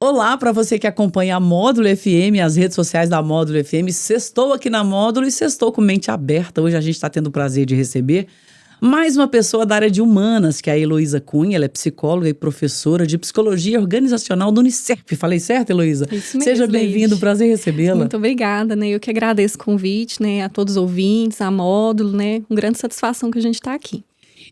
Olá para você que acompanha a Módulo FM, as redes sociais da Módulo FM. Sextou aqui na Módulo e sextou com mente aberta. Hoje a gente está tendo o prazer de receber mais uma pessoa da área de humanas, que é a Heloísa Cunha. Ela é psicóloga e professora de psicologia organizacional do Unicef. Falei certo, Heloísa? Isso mesmo, Seja bem-vindo, prazer recebê-la. Muito obrigada, né? Eu que agradeço o convite, né? A todos os ouvintes, a Módulo, né? Com grande satisfação que a gente está aqui.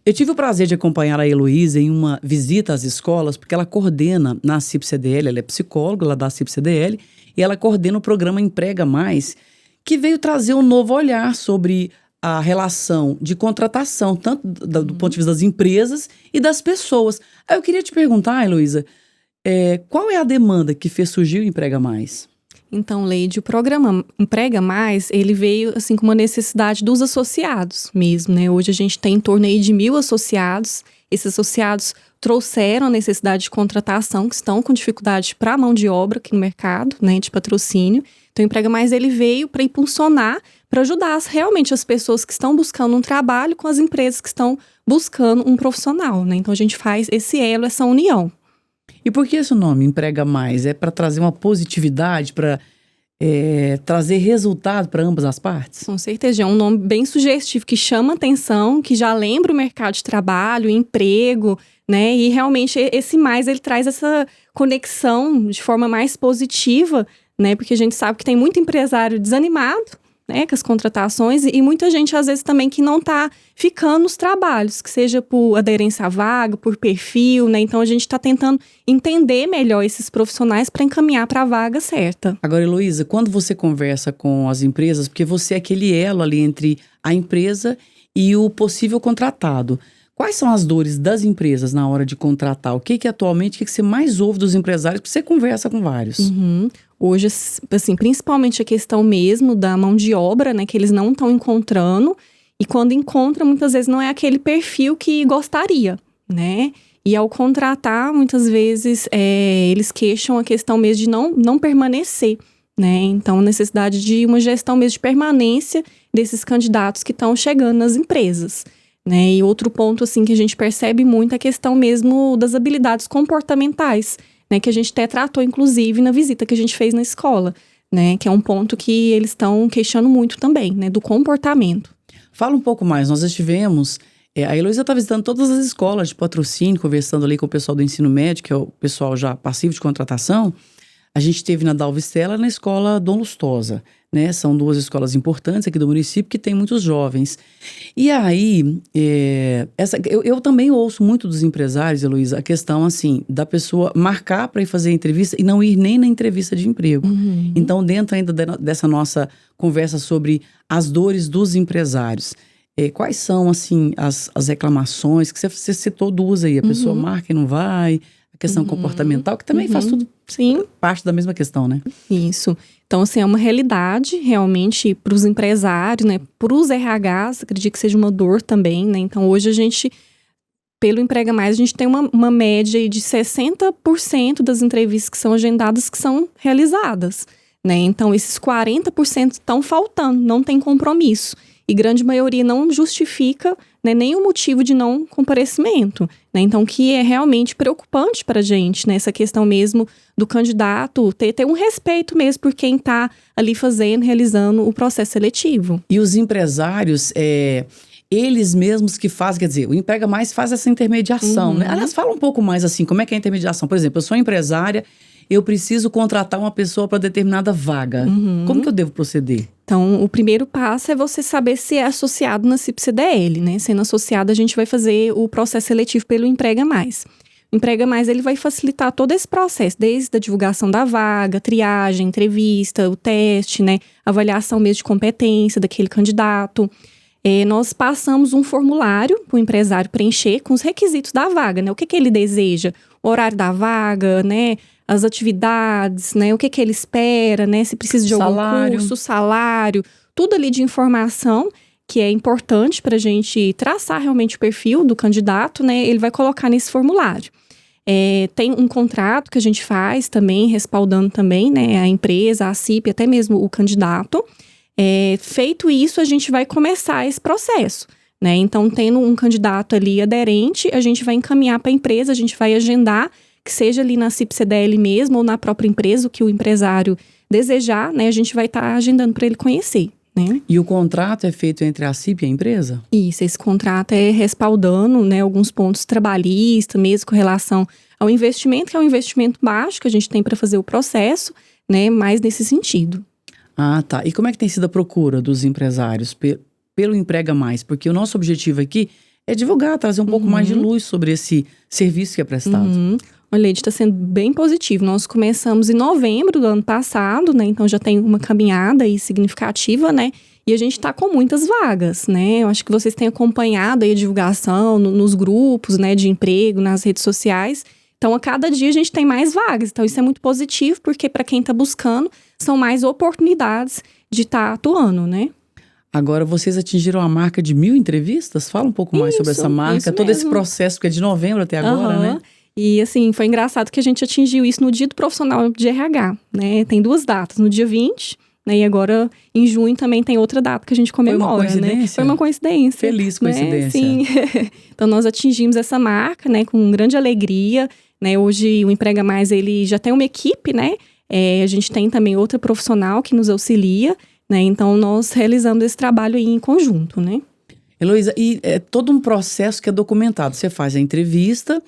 Eu tive o prazer de acompanhar a Heloísa em uma visita às escolas, porque ela coordena na CIP-CDL, ela é psicóloga, ela dá CIP-CDL, e ela coordena o programa Emprega Mais, que veio trazer um novo olhar sobre a relação de contratação, tanto do ponto de vista das empresas e das pessoas. Aí eu queria te perguntar, Heloísa, qual é a demanda que fez surgir o Emprega Mais? Então, Leide, o programa Emprega Mais, ele veio assim com uma necessidade dos associados mesmo, né? Hoje a gente tem em torno aí de 1.000 associados. Esses associados trouxeram a necessidade de contratação, que estão com dificuldade para a mão de obra aqui no mercado, né? De patrocínio. Então, o Emprega Mais, ele veio para impulsionar, para ajudar realmente as pessoas que estão buscando um trabalho com as empresas que estão buscando um profissional, né? Então, a gente faz esse elo, essa união. E por que esse nome, Emprega Mais? É para trazer uma positividade, para trazer resultado para ambas as partes? Com certeza, é um nome bem sugestivo, que chama atenção, que já lembra o mercado de trabalho, emprego, né? E realmente esse mais, ele traz essa conexão de forma mais positiva, né? Porque a gente sabe que tem muito empresário desanimado, né, com as contratações, e muita gente, às vezes, também que não está ficando nos trabalhos, que seja por aderência à vaga, por perfil, né? Então, a gente está tentando entender melhor esses profissionais para encaminhar para a vaga certa. Agora, Heloísa, quando você conversa com as empresas, porque você é aquele elo ali entre a empresa e o possível contratado, quais são as dores das empresas na hora de contratar? O que atualmente, o que você mais ouve dos empresários? Porque você conversa com vários. Hoje, assim, principalmente a questão mesmo da mão de obra, né, que eles não estão encontrando, e quando encontram, muitas vezes não é aquele perfil que gostaria, né? E ao contratar, muitas vezes, eles queixam a questão mesmo de não permanecer, né? Então, a necessidade de uma gestão mesmo de permanência desses candidatos que estão chegando nas empresas, né? E outro ponto, assim, que a gente percebe muito é a questão mesmo das habilidades comportamentais, né, que a gente até tratou, inclusive, na visita que a gente fez na escola, né, que é um ponto que eles estão queixando muito também, né, do comportamento. Fala um pouco mais, nós estivemos, a Heloísa está visitando todas as escolas de patrocínio, conversando ali com o pessoal do ensino médio, que é o pessoal já passivo de contratação. A gente esteve na Dalvistela, na escola Dom Lustosa, né? São duas escolas importantes aqui do município que tem muitos jovens. E aí, eu também ouço muito dos empresários, Heloísa, a questão assim, da pessoa marcar para ir fazer a entrevista e não ir nem na entrevista de emprego. Então, dentro ainda dessa nossa conversa sobre as dores dos empresários, quais são, assim, as reclamações, que você citou duas aí, a pessoa marca e não vai, a questão comportamental, que também faz tudo parte da mesma questão, né? Isso. Então, assim, é uma realidade, realmente, para os empresários, né? Para os RHs, acredito que seja uma dor também, né? Então, hoje a gente, pelo Emprega Mais, a gente tem uma média de 60% das entrevistas que são agendadas que são realizadas, né? Então, esses 40% estão faltando, não tem compromisso. E grande maioria não justifica, né, nenhum motivo de não comparecimento, né? Então, que é realmente preocupante para a gente, né? Essa questão mesmo do candidato ter um respeito mesmo por quem está ali realizando o processo seletivo. E os empresários, eles mesmos que fazem, quer dizer, o Emprega Mais faz essa intermediação, né? Aliás, fala um pouco mais assim, como é que é a intermediação? Por exemplo, eu sou empresária, eu preciso contratar uma pessoa para determinada vaga. Como que eu devo proceder? Então, o primeiro passo é você saber se é associado na CIP-CDL, né? Sendo associado, a gente vai fazer o processo seletivo pelo Emprega Mais. O Emprega Mais, ele vai facilitar todo esse processo, desde a divulgação da vaga, triagem, entrevista, o teste, né? Avaliação mesmo de competência daquele candidato. Nós passamos um formulário para o empresário preencher com os requisitos da vaga, né? O que ele deseja, o horário da vaga, né? As atividades, né? O que ele espera, né? Se precisa de algum curso, salário, tudo ali de informação que é importante para a gente traçar realmente o perfil do candidato, né? Ele vai colocar nesse formulário. Tem um contrato que a gente faz também, respaldando também, né? A empresa, a CIP, até mesmo o candidato. Feito isso, a gente vai começar esse processo, né? Então, tendo um candidato ali aderente, a gente vai encaminhar para a empresa, a gente vai agendar que seja ali na CIP-CDL mesmo ou na própria empresa, o que o empresário desejar, né, a gente vai estar agendando para ele conhecer, né? E o contrato é feito entre a CIP e a empresa? Isso, esse contrato é respaldando, né, alguns pontos trabalhistas, mesmo com relação ao investimento, que é um investimento baixo que a gente tem para fazer o processo, né, mais nesse sentido. Ah, tá. E como é que tem sido a procura dos empresários pelo Emprega Mais? Porque o nosso objetivo aqui é divulgar, trazer um pouco mais de luz sobre esse serviço que é prestado. Olha, está sendo bem positivo. Nós começamos em novembro do ano passado, né? Então já tem uma caminhada aí significativa, né? E a gente está com muitas vagas, né? Eu acho que vocês têm acompanhado aí a divulgação nos grupos, né, de emprego, nas redes sociais. Então, a cada dia a gente tem mais vagas. Então, isso é muito positivo, porque para quem está buscando, são mais oportunidades de estar atuando, né? Agora, vocês atingiram a marca de 1.000 entrevistas? Fala um pouco mais sobre essa marca, todo esse processo, que é de novembro até agora, né? E assim, foi engraçado que a gente atingiu isso no Dia do Profissional de RH, né? Tem 2 datas, no dia 20, né? E agora, em junho, também tem outra data que a gente comemora, né? Foi uma coincidência. Feliz coincidência. Né? Sim. Então, nós atingimos essa marca, né? Com grande alegria, né? Hoje, o Emprega Mais, ele já tem uma equipe, né? A gente tem também outra profissional que nos auxilia, né? Então, nós realizamos esse trabalho aí em conjunto, né? Heloísa, e é todo um processo que é documentado. Você faz a entrevista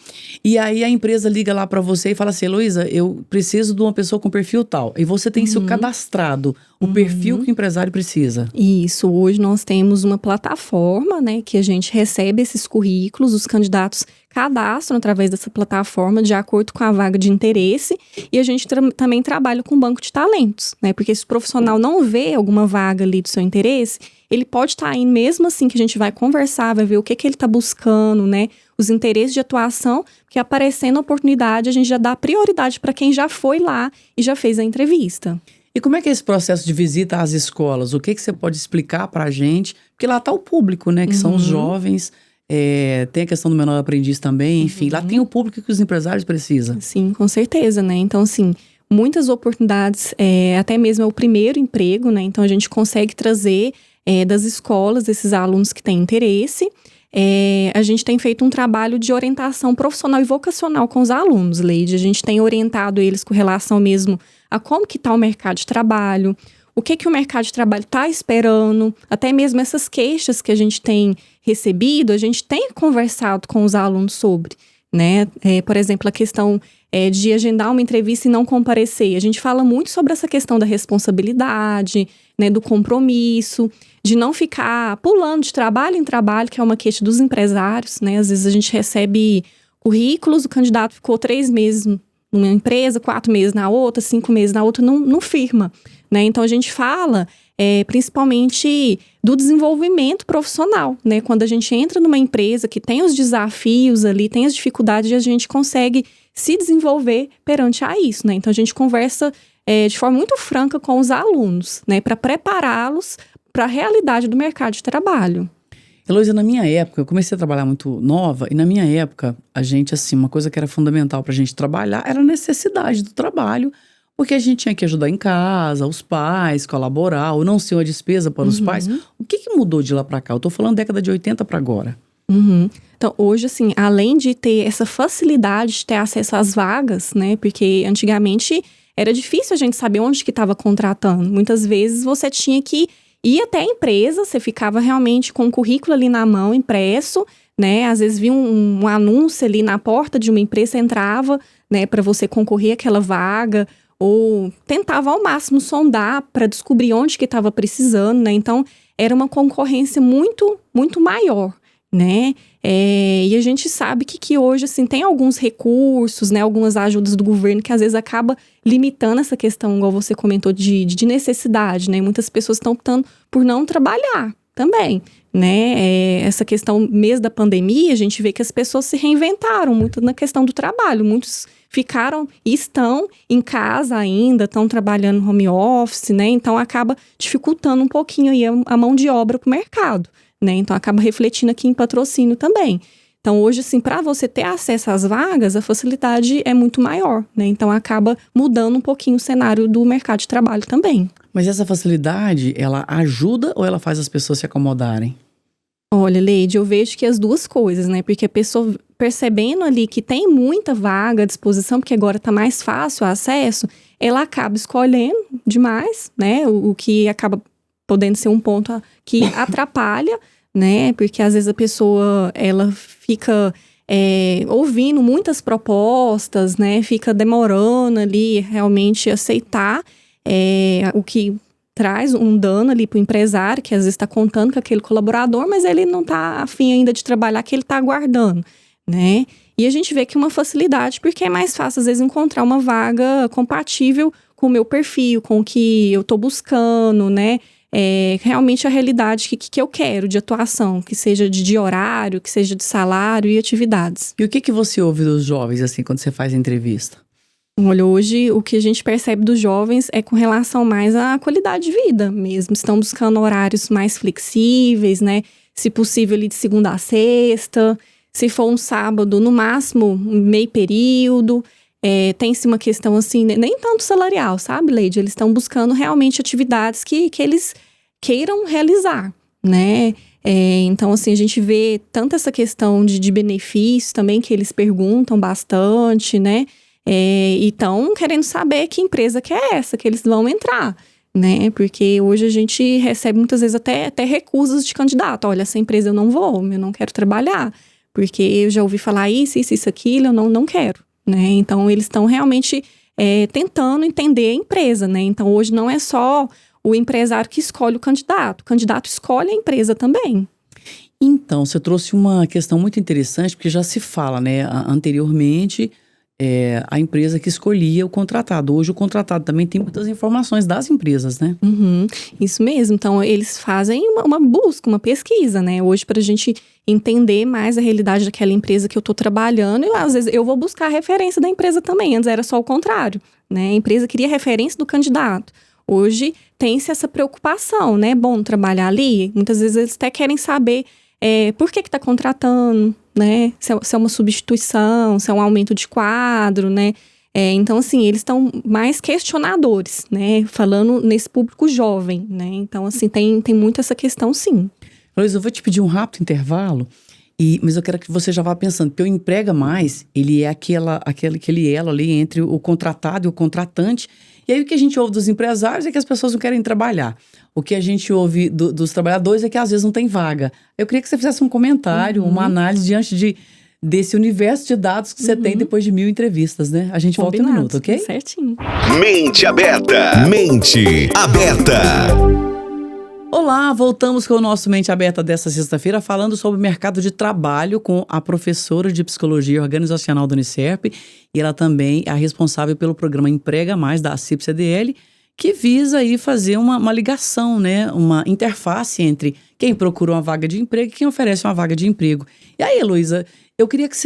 e aí a empresa liga lá para você e fala assim: Heloísa, eu preciso de uma pessoa com perfil tal. E você tem seu cadastrado, o perfil que o empresário precisa. Isso, hoje nós temos uma plataforma, né, que a gente recebe esses currículos, os candidatos cadastram através dessa plataforma de acordo com a vaga de interesse, e a gente também trabalha com banco de talentos, né, porque se o profissional não vê alguma vaga ali do seu interesse, ele pode estar indo mesmo assim, que a gente vai conversar, vai ver o que ele está buscando, né, os interesses de atuação, porque aparecendo a oportunidade, a gente já dá prioridade para quem já foi lá e já fez a entrevista. E como é que é esse processo de visita às escolas? O que você pode explicar para a gente? Porque lá está o público, né, que são os jovens. Tem a questão do menor aprendiz também, enfim, lá tem o público que os empresários precisam. Sim, com certeza, né? Então, assim, muitas oportunidades, até mesmo é o primeiro emprego, né? Então, a gente consegue trazer das escolas esses alunos que têm interesse. A gente tem feito um trabalho de orientação profissional e vocacional com os alunos, Leide. A gente tem orientado eles com relação mesmo a como que está o mercado de trabalho, o que o mercado de trabalho está esperando, até mesmo essas queixas que a gente tem recebido, a gente tem conversado com os alunos sobre, né? Por exemplo, a questão de agendar uma entrevista e não comparecer. A gente fala muito sobre essa questão da responsabilidade, né, do compromisso, de não ficar pulando de trabalho em trabalho, que é uma queixa dos empresários, né? Às vezes a gente recebe currículos, o candidato ficou 3 meses numa empresa, 4 meses na outra, 5 meses na outra, não firma, né? Então, a gente fala principalmente do desenvolvimento profissional, né? Quando a gente entra numa empresa que tem os desafios ali, tem as dificuldades, a gente consegue se desenvolver perante a isso, né? Então, a gente conversa de forma muito franca com os alunos, né? Para prepará-los para a realidade do mercado de trabalho. Heloísa, na minha época, eu comecei a trabalhar muito nova, e na minha época, a gente, assim, uma coisa que era fundamental pra gente trabalhar era a necessidade do trabalho, porque a gente tinha que ajudar em casa, os pais, colaborar, ou não ser uma despesa para os pais. O que mudou de lá pra cá? Eu tô falando década de 80 para agora. Então, hoje, assim, além de ter essa facilidade de ter acesso às vagas, né, porque antigamente era difícil a gente saber onde que estava contratando. Muitas vezes você tinha que ir até a empresa, você ficava realmente com o currículo ali na mão, impresso, né? Às vezes via um anúncio ali na porta de uma empresa, entrava, né, para você concorrer àquela vaga, ou tentava ao máximo sondar para descobrir onde que estava precisando, né? Então, era uma concorrência muito, muito maior, né? E a gente sabe que hoje, assim, tem alguns recursos, né? Algumas ajudas do governo que às vezes acaba limitando essa questão, igual você comentou, de necessidade, né? Muitas pessoas estão optando por não trabalhar também, né? Essa questão mesmo da pandemia, a gente vê que as pessoas se reinventaram muito na questão do trabalho. Muitos ficaram e estão em casa ainda, estão trabalhando no home office, né? Então, acaba dificultando um pouquinho aí a mão de obra para o mercado, né? Então, acaba refletindo aqui em patrocínio também. Então, hoje, assim, para você ter acesso às vagas, a facilidade é muito maior, né? Então, acaba mudando um pouquinho o cenário do mercado de trabalho também. Mas essa facilidade, ela ajuda ou ela faz as pessoas se acomodarem? Olha, Leide, eu vejo que as duas coisas, né? Porque a pessoa percebendo ali que tem muita vaga à disposição, porque agora tá mais fácil o acesso, ela acaba escolhendo demais, né? O que acaba podendo ser um ponto que atrapalha, né? Porque às vezes a pessoa, ela fica ouvindo muitas propostas, né? Fica demorando ali realmente aceitar o que traz um dano ali para o empresário, que às vezes está contando com aquele colaborador, mas ele não está afim ainda de trabalhar, que ele está aguardando, né? E a gente vê que uma facilidade, porque é mais fácil, às vezes, encontrar uma vaga compatível com o meu perfil, com o que eu estou buscando, né? Realmente a realidade que eu quero de atuação, que seja de horário, que seja de salário e atividades. E o que você ouve dos jovens, assim, quando você faz a entrevista? Olha, hoje o que a gente percebe dos jovens é com relação mais à qualidade de vida mesmo. Estão buscando horários mais flexíveis, né? Se possível, ali de segunda a sexta. Se for um sábado, no máximo, meio período. Tem-se uma questão assim, nem tanto salarial, sabe, Leide? Eles estão buscando realmente atividades que eles queiram realizar, né? Então, assim, a gente vê tanto essa questão de benefícios também, que eles perguntam bastante, né? E estão querendo saber que empresa que é essa que eles vão entrar, né? Porque hoje a gente recebe muitas vezes até recusas de candidato. Olha, essa empresa eu não vou, eu não quero trabalhar, porque eu já ouvi falar isso, aquilo, eu não quero, né? Então, eles estão realmente tentando entender a empresa, né? Então, hoje não é só o empresário que escolhe o candidato escolhe a empresa também. Então, você trouxe uma questão muito interessante, porque já se fala, né, anteriormente, a empresa que escolhia o contratado. Hoje o contratado também tem muitas informações das empresas, né? Uhum, isso mesmo. Então, eles fazem uma busca, uma pesquisa, né? Hoje, para a gente entender mais a realidade daquela empresa que eu estou trabalhando, e às vezes eu vou buscar a referência da empresa também. Antes era só o contrário, né? A empresa queria referência do candidato. Hoje tem-se essa preocupação, né? Bom trabalhar ali. Muitas vezes eles até querem saber por que está contratando, né? Se é uma substituição, se é um aumento de quadro, né? Então, assim, eles estão mais questionadores, né? Falando nesse público jovem, né? Então, assim, tem muito essa questão, sim. Luiz, eu vou te pedir um rápido intervalo, mas eu quero que você já vá pensando, porque o Emprega Mais, ele é aquele elo ali entre o contratado e o contratante. E aí o que a gente ouve dos empresários é que as pessoas não querem trabalhar. O que a gente ouve dos trabalhadores é que às vezes não tem vaga. Eu queria que você fizesse um comentário, uma análise diante desse universo de dados que você tem depois de 1000 entrevistas, né? A gente volta em um minuto, ok? Certinho. Mente aberta. Mente aberta. Olá, voltamos com o nosso Mente Aberta dessa sexta-feira, falando sobre o mercado de trabalho com a professora de Psicologia Organizacional do Unicep, e ela também é a responsável pelo programa Emprega Mais da CIP-CDL, que visa aí fazer uma ligação, né, uma interface entre quem procura uma vaga de emprego e quem oferece uma vaga de emprego. E aí, Heloísa, eu queria que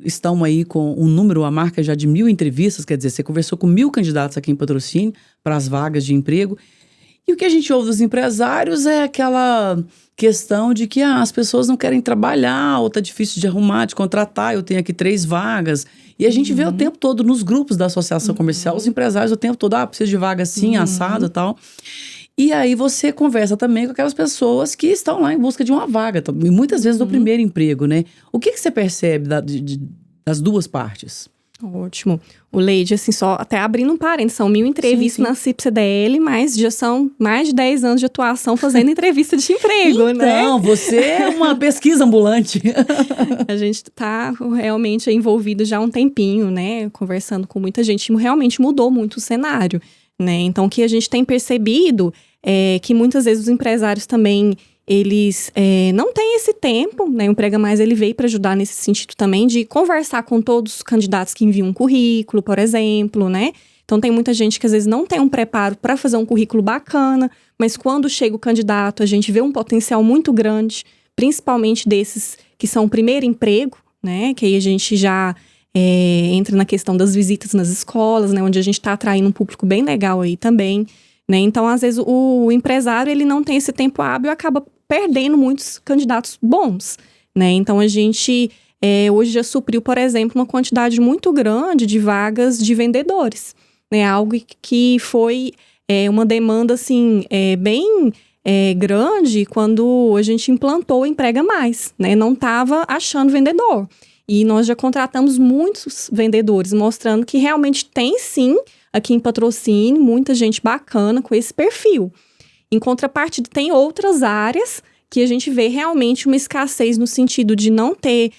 estão aí com um número, a marca já de 1000 entrevistas, quer dizer, você conversou com 1000 candidatos aqui em patrocínio para as vagas de emprego. E o que a gente ouve dos empresários é aquela questão de que as pessoas não querem trabalhar, ou tá difícil de arrumar, de contratar, eu tenho aqui 3 vagas. E a gente vê o tempo todo nos grupos da associação comercial, os empresários o tempo todo, preciso de vaga assim, assado e tal. E aí você conversa também com aquelas pessoas que estão lá em busca de uma vaga, e muitas vezes do primeiro emprego, né? O que você percebe das duas partes? Ótimo. O Leide, assim, só até abrindo um parênteses, são 1000 entrevistas na CIP-CDL, mas já são mais de 10 anos de atuação fazendo entrevista de emprego, né? Então, você é uma pesquisa ambulante. A gente tá realmente envolvido já há um tempinho, né? Conversando com muita gente, realmente mudou muito o cenário, né? Então, o que a gente tem percebido é que muitas vezes os empresários também, eles não têm esse tempo, né? O Emprega Mais, ele veio para ajudar nesse sentido também, de conversar com todos os candidatos que enviam um currículo, por exemplo, né? Então, tem muita gente que às vezes não tem um preparo para fazer um currículo bacana, mas quando chega o candidato, a gente vê um potencial muito grande, principalmente desses que são o primeiro emprego, né? Que aí a gente já entra na questão das visitas nas escolas, né? Onde a gente está atraindo um público bem legal aí também, né? Então, às vezes, o empresário, ele não tem esse tempo hábil e acaba perdendo muitos candidatos bons, né? Então, a gente hoje já supriu, por exemplo, uma quantidade muito grande de vagas de vendedores, né? Algo que foi uma demanda, assim, bem grande quando a gente implantou o Emprega Mais, né? Não estava achando vendedor. E nós já contratamos muitos vendedores, mostrando que realmente tem sim, aqui em Patrocínio, muita gente bacana com esse perfil. Em contrapartida, tem outras áreas que a gente vê realmente uma escassez no sentido de não ter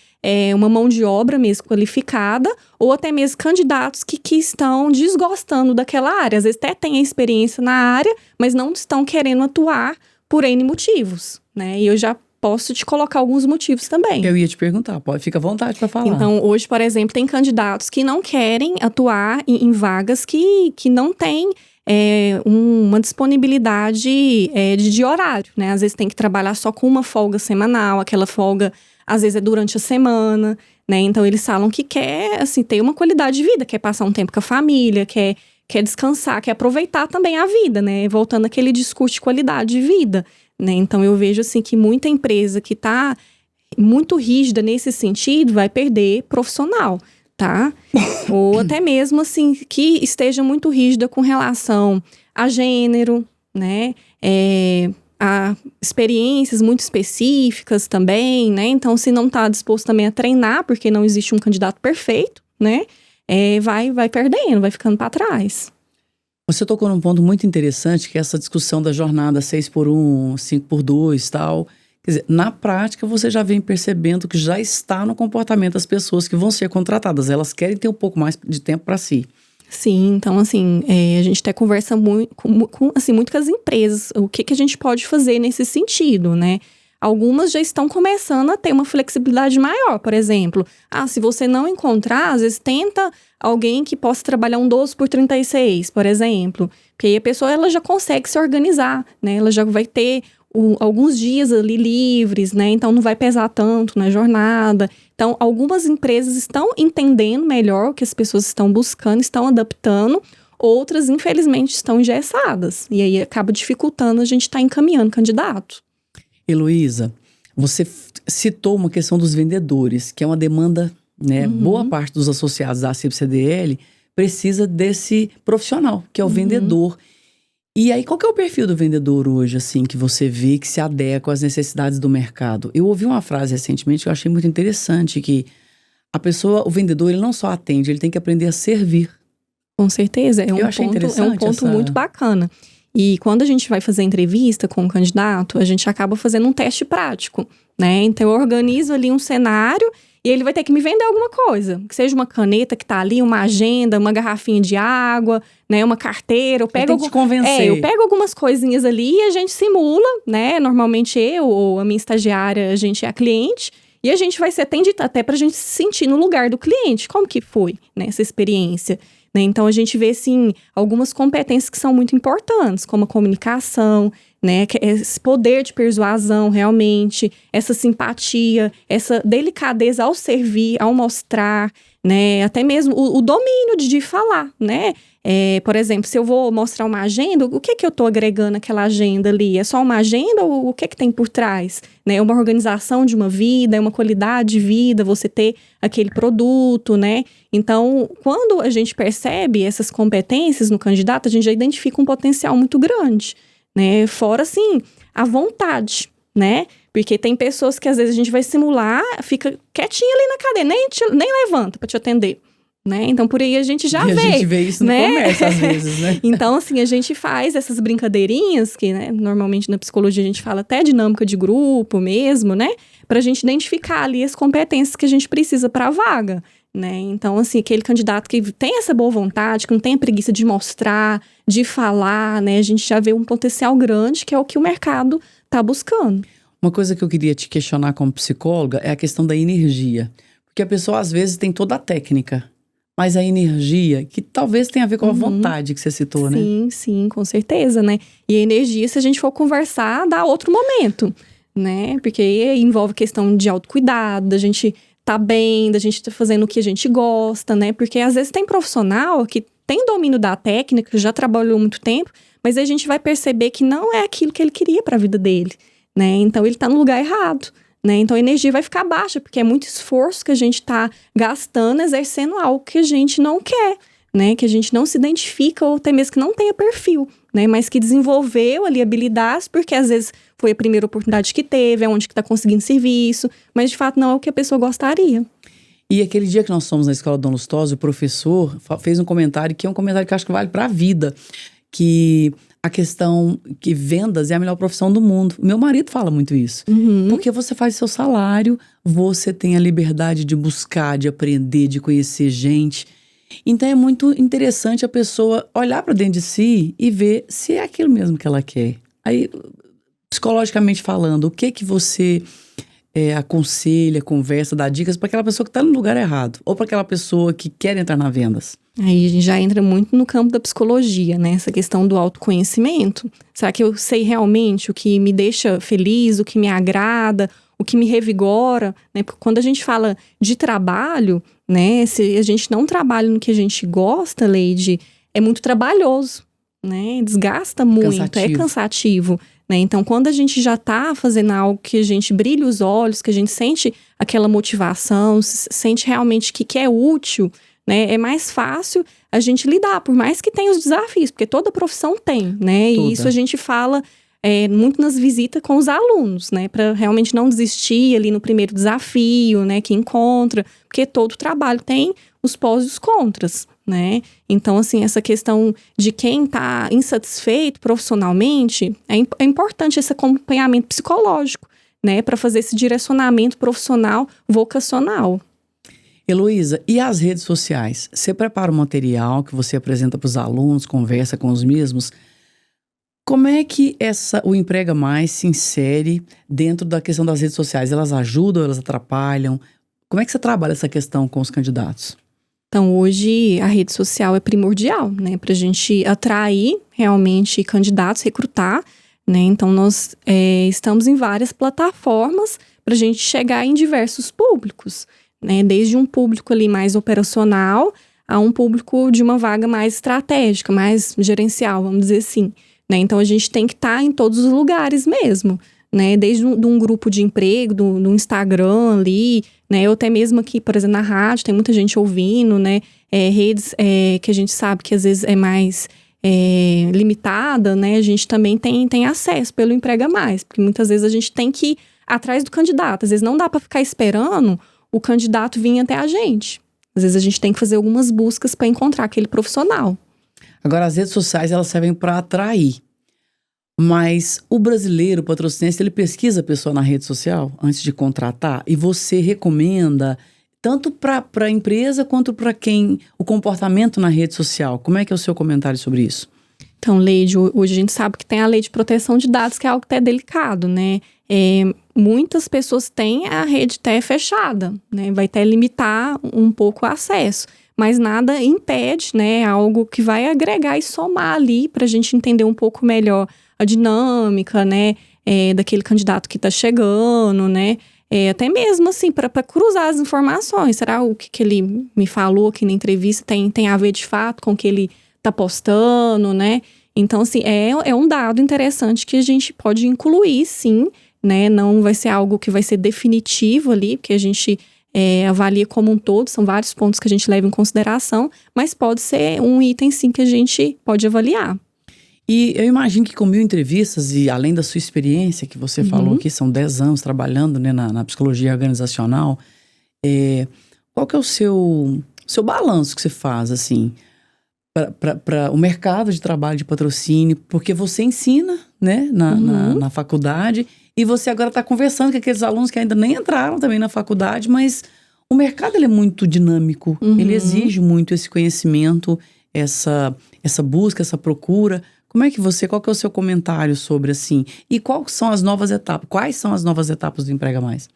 uma mão de obra mesmo qualificada, ou até mesmo candidatos que estão desgostando daquela área. Às vezes até têm a experiência na área, mas não estão querendo atuar por N motivos, né? E eu já posso te colocar alguns motivos também. Eu ia te perguntar, fica à vontade para falar. Então, hoje, por exemplo, tem candidatos que não querem atuar em vagas que não têm uma disponibilidade de horário, né? Às vezes tem que trabalhar só com uma folga semanal, aquela folga às vezes é durante a semana, né? Então eles falam que quer, assim, ter uma qualidade de vida, quer passar um tempo com a família, quer descansar, quer aproveitar também a vida, né? Voltando àquele discurso de qualidade de vida, né? Então eu vejo, assim, que muita empresa que tá muito rígida nesse sentido vai perder profissional, tá? Ou até mesmo, assim, que esteja muito rígida com relação a gênero, né? A experiências muito específicas também, né? Então, se não está disposto também a treinar, porque não existe um candidato perfeito, né? Vai perdendo, vai ficando para trás. Você tocou num ponto muito interessante, que é essa discussão da jornada 6x1, 5x2 e tal. Quer dizer, na prática, você já vem percebendo que já está no comportamento das pessoas que vão ser contratadas. Elas querem ter um pouco mais de tempo para si. Sim, então assim, a gente até conversa muito com as empresas, o que a gente pode fazer nesse sentido, né? Algumas já estão começando a ter uma flexibilidade maior, por exemplo. Se você não encontrar, às vezes tenta alguém que possa trabalhar um 12x36, por exemplo. Porque aí a pessoa ela já consegue se organizar, né? Ela já vai ter alguns dias ali livres, né? Então não vai pesar tanto na jornada. Então, algumas empresas estão entendendo melhor o que as pessoas estão buscando, estão adaptando. Outras, infelizmente, estão engessadas. E aí acaba dificultando a gente estar encaminhando candidato. Heloísa, você citou uma questão dos vendedores, que é uma demanda, né? Boa parte dos associados da CIP-CDL precisa desse profissional, que é o vendedor. E aí, qual que é o perfil do vendedor hoje, assim, que você vê que se adequa às necessidades do mercado? Eu ouvi uma frase recentemente que eu achei muito interessante, que o vendedor, ele não só atende, ele tem que aprender a servir. Com certeza, é um ponto muito bacana. E quando a gente vai fazer entrevista com um candidato, a gente acaba fazendo um teste prático, né? Então, eu organizo ali um cenário e ele vai ter que me vender alguma coisa. Que seja uma caneta que tá ali, uma agenda, uma garrafinha de água, né? Uma carteira. Eu pego te convencer. Eu pego algumas coisinhas ali e a gente simula, né? Normalmente eu ou a minha estagiária, a gente é a cliente. E a gente vai ser atendido até pra gente se sentir no lugar do cliente. Como que foi, né, essa experiência? Né? Então, a gente vê, sim, algumas competências que são muito importantes, como a comunicação, né? Esse poder de persuasão, realmente, essa simpatia, essa delicadeza ao servir, ao mostrar, né? Até mesmo o domínio de falar, né? Por exemplo, se eu vou mostrar uma agenda, o que eu estou agregando àquela agenda ali? É só uma agenda ou o que tem por trás? Né? É uma organização de uma vida, é uma qualidade de vida, você ter aquele produto, né? Então, quando a gente percebe essas competências no candidato, a gente já identifica um potencial muito grande, né? Fora, assim, a vontade, né? Porque tem pessoas que às vezes a gente vai simular, fica quietinha ali na cadeira, nem levanta para te atender. Né? Então, por aí a gente já vê. A gente vê isso no comércio, às vezes, né? Então, assim, a gente faz essas brincadeirinhas, que, né, normalmente na psicologia a gente fala até dinâmica de grupo mesmo, né? Pra gente identificar ali as competências que a gente precisa pra vaga, né? Então, assim, aquele candidato que tem essa boa vontade, que não tem a preguiça de mostrar, de falar, né? A gente já vê um potencial grande, que é o que o mercado tá buscando. Uma coisa que eu queria te questionar como psicóloga é a questão da energia. Porque a pessoa, às vezes, tem toda a técnica, mas a energia, que talvez tenha a ver com a vontade que você citou, né? Sim, com certeza, né? E a energia, se a gente for conversar, dá outro momento, né? Porque envolve questão de autocuidado, da gente tá bem, da gente tá fazendo o que a gente gosta, né? Porque às vezes tem profissional que tem domínio da técnica, já trabalhou muito tempo, mas a gente vai perceber que não é aquilo que ele queria para a vida dele, né? Então ele tá no lugar errado. Né? Então a energia vai ficar baixa, porque é muito esforço que a gente está gastando, exercendo algo que a gente não quer. né, que a gente não se identifica ou até mesmo que não tenha perfil, né, mas que desenvolveu ali habilidades porque às vezes foi a primeira oportunidade que teve, é onde que está conseguindo serviço, mas de fato não é o que a pessoa gostaria. E aquele dia que nós fomos na escola Dom Lustosa, o professor fez um comentário que é um comentário que eu acho que vale para a vida, que a questão que vendas é a melhor profissão do mundo. Meu marido fala muito isso. Porque você faz seu salário, você tem a liberdade de buscar, de aprender, de conhecer gente. Então é muito interessante a pessoa olhar para dentro de si e ver se é aquilo mesmo que ela quer. Aí, psicologicamente falando, o que você aconselha, conversa, dá dicas para aquela pessoa que está no lugar errado ou para aquela pessoa que quer entrar nas vendas? Aí a gente já entra muito no campo da psicologia, né? Essa questão do autoconhecimento. Será que eu sei realmente o que me deixa feliz, o que me agrada, o que me revigora, né? Porque quando a gente fala de trabalho, né? Se a gente não trabalha no que a gente gosta, Leide, é muito trabalhoso, né? Desgasta muito, é cansativo. Né? Então, quando a gente já está fazendo algo que a gente brilha os olhos, que a gente sente aquela motivação, sente realmente que é útil, né? É mais fácil a gente lidar, por mais que tenha os desafios, porque toda profissão tem, né? E isso a gente fala muito nas visitas com os alunos, né? Para realmente não desistir ali no primeiro desafio, né? Que encontra, porque todo trabalho tem os pós e os contras, né? Então, assim, essa questão de quem está insatisfeito profissionalmente, é importante esse acompanhamento psicológico, né? Para fazer esse direcionamento profissional vocacional. Heloísa, e as redes sociais? Você prepara um material que você apresenta para os alunos, conversa com os mesmos? Como é que o Emprega Mais se insere dentro da questão das redes sociais? Elas ajudam, elas atrapalham? Como é que você trabalha essa questão com os candidatos? Então, hoje a rede social é primordial, né? Para a gente atrair realmente candidatos, recrutar, né? Então, nós estamos em várias plataformas para a gente chegar em diversos públicos, né? Desde um público ali mais operacional a um público de uma vaga mais estratégica, mais gerencial, vamos dizer assim, né? Então, a gente tem que estar em todos os lugares mesmo, né? Desde um grupo de emprego, do Instagram ali, né? Ou até mesmo aqui, por exemplo, na rádio, tem muita gente ouvindo, né? Redes que a gente sabe que às vezes é mais limitada, né? A gente também tem acesso pelo Emprega Mais, porque muitas vezes a gente tem que ir atrás do candidato. Às vezes não dá para ficar esperando o candidato vir até a gente. Às vezes a gente tem que fazer algumas buscas para encontrar aquele profissional. Agora, as redes sociais, elas servem para atrair. Mas o brasileiro, o patrocinense, ele pesquisa a pessoa na rede social antes de contratar? E você recomenda, tanto para a empresa quanto para quem, o comportamento na rede social? Como é que é o seu comentário sobre isso? Então, Leide, hoje a gente sabe que tem a lei de proteção de dados, que é algo até delicado, né? Muitas pessoas têm a rede até fechada, né? Vai até limitar um pouco o acesso. Mas nada impede, né? Algo que vai agregar e somar ali para a gente entender um pouco melhor a dinâmica, né? Daquele candidato que está chegando, né? Até mesmo assim, para cruzar as informações. Será o que ele me falou aqui na entrevista tem a ver de fato com o que ele está postando, né? Então, assim, é um dado interessante que a gente pode incluir, sim, né? Não vai ser algo que vai ser definitivo ali, porque a gente avalia como um todo, são vários pontos que a gente leva em consideração, mas pode ser um item, sim, que a gente pode avaliar. E eu imagino que com 1000 entrevistas, e além da sua experiência, que você falou que são 10 anos trabalhando, né, na psicologia organizacional, qual que é o seu balanço que você faz, assim, para o mercado de trabalho de patrocínio? Porque você ensina, né, na faculdade, e você agora está conversando com aqueles alunos que ainda nem entraram também na faculdade, mas o mercado ele é muito dinâmico, ele exige muito esse conhecimento, essa busca, essa procura. Qual que é o seu comentário sobre, assim, e quais são as novas etapas do Emprega Mais?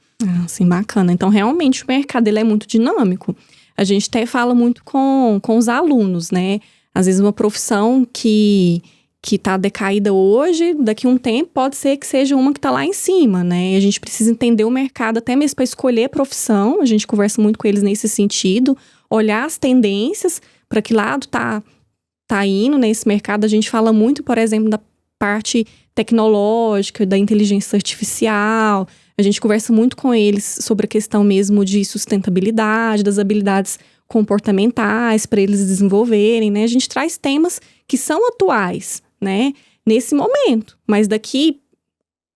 Sim, bacana. Então, realmente, o mercado ele é muito dinâmico. A gente até fala muito com os alunos, né? Às vezes, uma profissão que está decaída hoje, daqui a um tempo, pode ser que seja uma que está lá em cima, né? E a gente precisa entender o mercado até mesmo para escolher a profissão. A gente conversa muito com eles nesse sentido, olhar as tendências, para que lado tá indo nesse mercado. A gente fala muito, por exemplo, da parte tecnológica, da inteligência artificial. A gente conversa muito com eles sobre a questão mesmo de sustentabilidade, das habilidades comportamentais para eles desenvolverem, né? A gente traz temas que são atuais, né? Nesse momento, mas daqui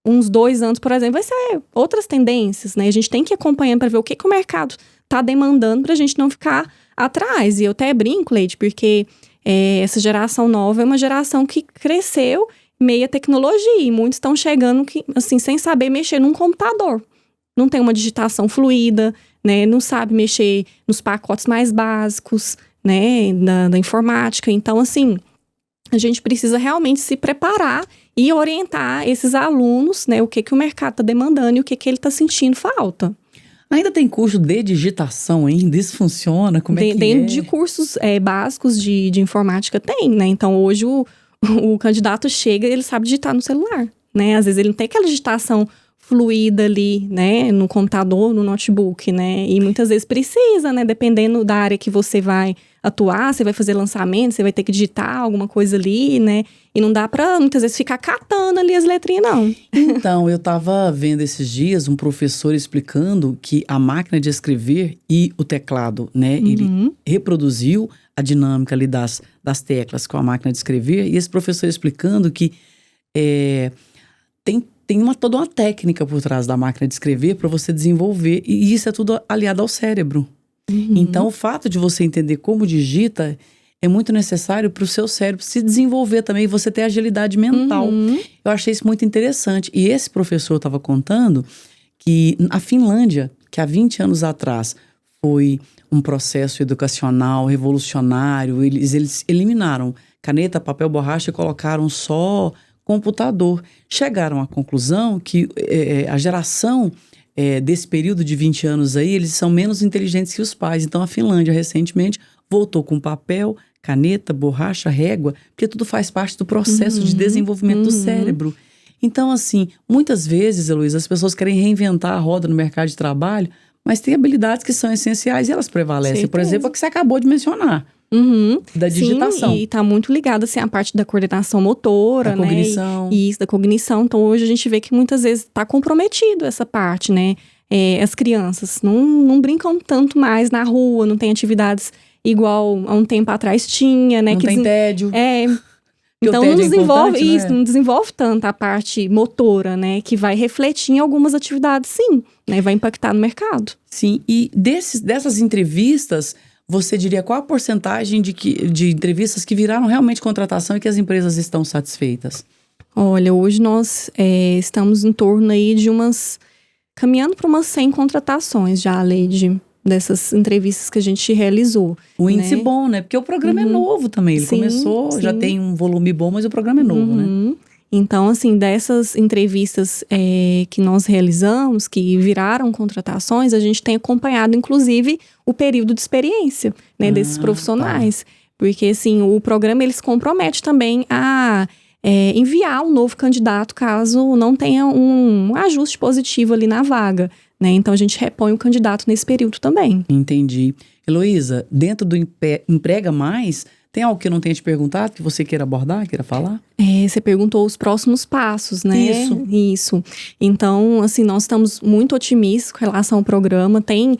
uns 2 anos, por exemplo, vai ser outras tendências, né? A gente tem que ir acompanhando para ver o que o mercado está demandando para a gente não ficar atrás. E eu até brinco, Leide, porque essa geração nova é uma geração que cresceu meio à tecnologia e muitos estão chegando assim, sem saber mexer num computador. Não tem uma digitação fluida, né? Não sabe mexer nos pacotes mais básicos, né? Da informática. Então, assim, a gente precisa realmente se preparar e orientar esses alunos, né? O que o mercado está demandando e o que ele está sentindo falta. Ainda tem curso de digitação ainda? Isso funciona? Como é que Dentro de cursos básicos de informática tem, né? Então, hoje o candidato chega e ele sabe digitar no celular, né? Às vezes ele não tem aquela digitação fluida ali, né? No computador, no notebook, né? E muitas vezes precisa, né? Dependendo da área que você vai atuar, você vai fazer lançamento, você vai ter que digitar alguma coisa ali, né? E não dá pra, muitas vezes, ficar catando ali as letrinhas, não. Então, eu tava vendo esses dias um professor explicando que a máquina de escrever e o teclado, né? Ele reproduziu a dinâmica ali das teclas com a máquina de escrever. E esse professor explicando que tem toda uma técnica por trás da máquina de escrever para você desenvolver. E isso é tudo aliado ao cérebro. Então, o fato de você entender como digita é muito necessário para o seu cérebro se desenvolver também e você ter agilidade mental. Eu achei isso muito interessante. E esse professor estava contando que a Finlândia, que há 20 anos atrás foi um processo educacional revolucionário, eles eliminaram caneta, papel, borracha e colocaram só computador. Chegaram à conclusão que a geração desse período de 20 anos aí, eles são menos inteligentes que os pais. Então, a Finlândia, recentemente, voltou com papel, caneta, borracha, régua, porque tudo faz parte do processo de desenvolvimento do cérebro. Então, assim, muitas vezes, Heloísa, as pessoas querem reinventar a roda no mercado de trabalho, mas tem habilidades que são essenciais e elas prevalecem. Certeza. Por exemplo, a que você acabou de mencionar. Da digitação. Sim, e tá muito ligado, assim, à parte da coordenação motora, Da né? cognição. E isso, da cognição. Então, hoje a gente vê que muitas vezes tá comprometido essa parte, né? As crianças não brincam tanto mais na rua, não tem atividades igual há um tempo atrás tinha, né? Não tem tédio. Então, o tédio não desenvolve importante, isso, né? não desenvolve tanto a parte motora, né? Que vai refletir em algumas atividades, sim, né? Vai impactar no mercado. Sim, e dessas entrevistas, você diria qual a porcentagem de entrevistas que viraram realmente contratação e que as empresas estão satisfeitas? Olha, hoje nós estamos em torno aí de caminhando para umas 100 contratações já, Leide, dessas entrevistas que a gente realizou. Um índice bom, né? Porque o programa é novo também. Ele começou, já tem um volume bom, mas o programa é novo, né? Então, assim, dessas entrevistas que nós realizamos, que viraram contratações, a gente tem acompanhado, inclusive, o período de experiência, né, desses profissionais. Porque, assim, o programa, ele se compromete também a enviar um novo candidato, caso não tenha um ajuste positivo ali na vaga, né? Então, a gente repõe o candidato nesse período também. Entendi. Heloísa, dentro do Emprega Mais, tem algo que eu não tenha te perguntado, que você queira abordar, queira falar? Você perguntou os próximos passos, né? Isso. Então, assim, nós estamos muito otimistas com relação ao programa. Tem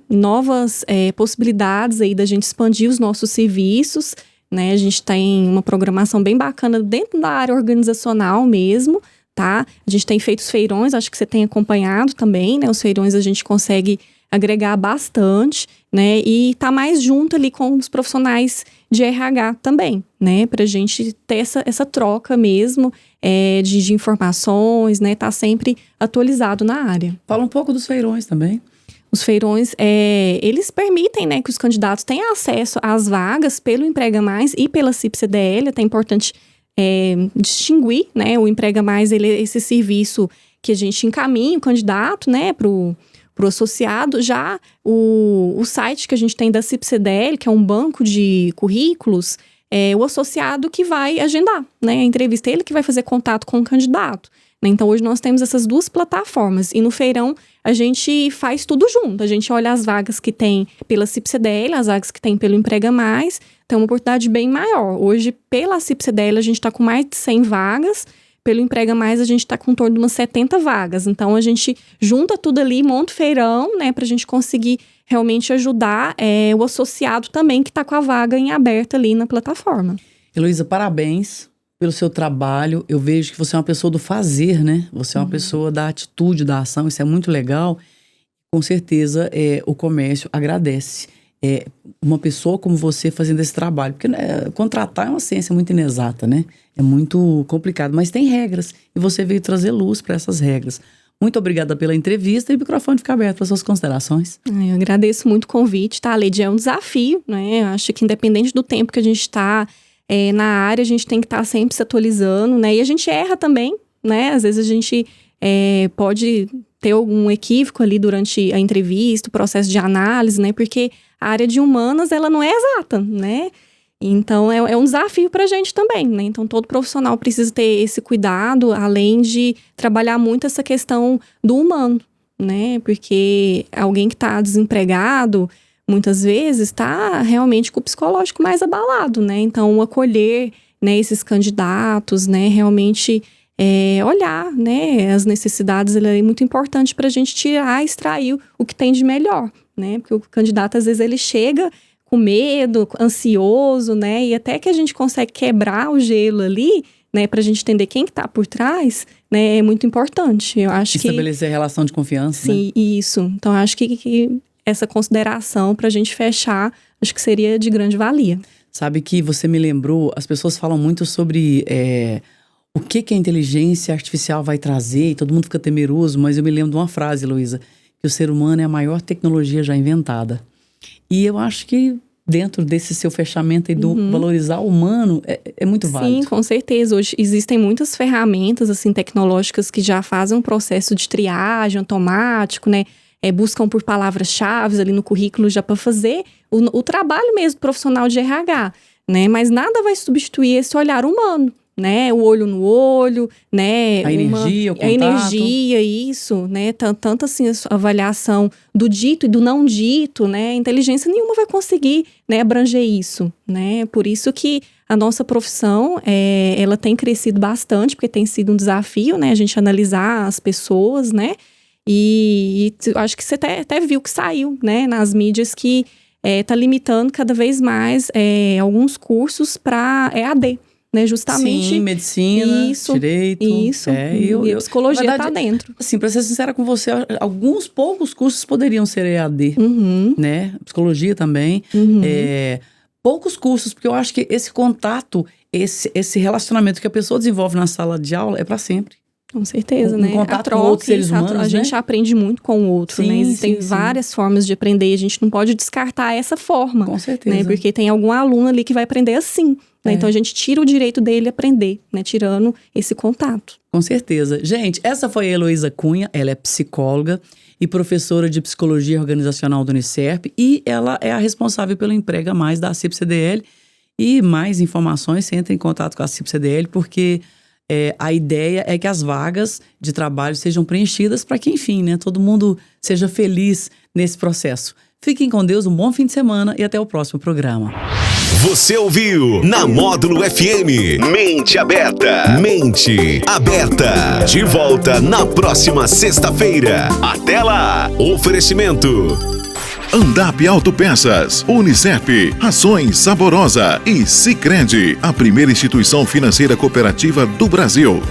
novas possibilidades aí da gente expandir os nossos serviços, né? A gente tem uma programação bem bacana dentro da área organizacional mesmo, tá? A gente tem feito os feirões, acho que você tem acompanhado também, né? Os feirões a gente consegue agregar bastante, né? E tá mais junto ali com os profissionais de RH também, né? Pra gente ter essa troca mesmo de informações, né? Tá sempre atualizado na área. Fala um pouco dos feirões também. Os feirões, eles permitem, né, que os candidatos tenham acesso às vagas pelo Emprega Mais e pela CIP-CDL. É importante distinguir, né? O Emprega Mais, ele é esse serviço que a gente encaminha o candidato, né, pro associado. Já o site que a gente tem da CIP-CDL, que é um banco de currículos, o associado que vai agendar, né, a entrevista, ele que vai fazer contato com o candidato. Então, hoje nós temos essas duas plataformas. E no feirão, a gente faz tudo junto. A gente olha as vagas que tem pela CIP-CDL, as vagas que tem pelo Emprega Mais. Tem uma oportunidade bem maior. Hoje, pela CIP-CDL, a gente está com mais de 100 vagas. Pelo Emprega Mais, a gente está com em torno de umas 70 vagas. Então, a gente junta tudo ali, monta o feirão, né? Para a gente conseguir realmente ajudar o associado também que está com a vaga em aberto ali na plataforma. Heloísa, parabéns pelo seu trabalho. Eu vejo que você é uma pessoa do fazer, né? Você é uma pessoa da atitude, da ação. Isso é muito legal. Com certeza, o comércio agradece. Uma pessoa como você fazendo esse trabalho. Porque contratar é uma ciência muito inexata, né? É muito complicado, mas tem regras. E você veio trazer luz para essas regras. Muito obrigada pela entrevista e o microfone fica aberto para suas considerações. Eu agradeço muito o convite, tá? A Lady é um desafio, né? Eu acho que independente do tempo que a gente está na área, a gente tem que estar sempre se atualizando, né? E a gente erra também, né? Às vezes a gente pode ter algum equívoco ali durante a entrevista, o processo de análise, né? Porque a área de humanas, ela não é exata, né? Então, é um desafio para a gente também, né? Então, todo profissional precisa ter esse cuidado, além de trabalhar muito essa questão do humano, né? Porque alguém que está desempregado, muitas vezes, está realmente com o psicológico mais abalado, né? Então, acolher, né, esses candidatos, né? Realmente olhar, né? As necessidades, é muito importante para a gente extrair o que tem de melhor, né? Porque o candidato, às vezes, ele chega com medo, ansioso, né? E até que a gente consegue quebrar o gelo ali, né? Pra gente entender quem que tá por trás, né? É muito importante. Eu acho estabelecer relação de confiança, sim, né? Isso. Então, eu acho que essa consideração pra gente fechar, acho que seria de grande valia. Sabe que você me lembrou, as pessoas falam muito sobre o que a inteligência artificial vai trazer, e todo mundo fica temeroso, mas eu me lembro de uma frase, Heloísa, que o ser humano é a maior tecnologia já inventada. E eu acho que dentro desse seu fechamento aí do valorizar o humano é muito válido. Sim, com certeza. Hoje existem muitas ferramentas assim, tecnológicas que já fazem um processo de triagem automático, né? Buscam por palavras-chave ali no currículo já para fazer o trabalho mesmo profissional de RH, né? Mas nada vai substituir esse olhar humano, né? O olho no olho, né? A energia, o contato. A energia, isso, né? Tanto assim, a avaliação do dito e do não dito, né? Inteligência nenhuma vai conseguir, né, abranger isso, né? Por isso que a nossa profissão, ela tem crescido bastante, porque tem sido um desafio, né? A gente analisar as pessoas, né? E acho que você até viu que saiu, né? Nas mídias que tá limitando cada vez mais alguns cursos para EAD. Né, justamente. Sim, medicina, direito. Isso. E a psicologia está dentro. Assim, para ser sincera com você, alguns poucos cursos poderiam ser EAD, né? Psicologia também. Poucos cursos, porque eu acho que esse contato, esse relacionamento que a pessoa desenvolve na sala de aula é para sempre. Com certeza, né? Contato com outros seres humanos, a gente aprende muito com o outro, sim, né? Existem sim. várias formas de aprender, a gente não pode descartar essa forma. Com certeza. Né? Porque tem algum aluno ali que vai aprender assim, né? Então a gente tira o direito dele aprender, né? Tirando esse contato. Com certeza. Gente, essa foi a Heloísa Cunha, ela é psicóloga e professora de Psicologia Organizacional do Unicerp e ela é a responsável pelo Emprega Mais da CIP-CDL. E mais informações, você entra em contato com a CIP-CDL, porque a ideia é que as vagas de trabalho sejam preenchidas para que, enfim, né, todo mundo seja feliz nesse processo. Fiquem com Deus, um bom fim de semana e até o próximo programa. Você ouviu na Módulo FM Mente Aberta. Mente Aberta. De volta na próxima sexta-feira. Até lá. Oferecimento Andap Autopeças, Unicerp, Rações Saborosa e Sicredi, a primeira instituição financeira cooperativa do Brasil.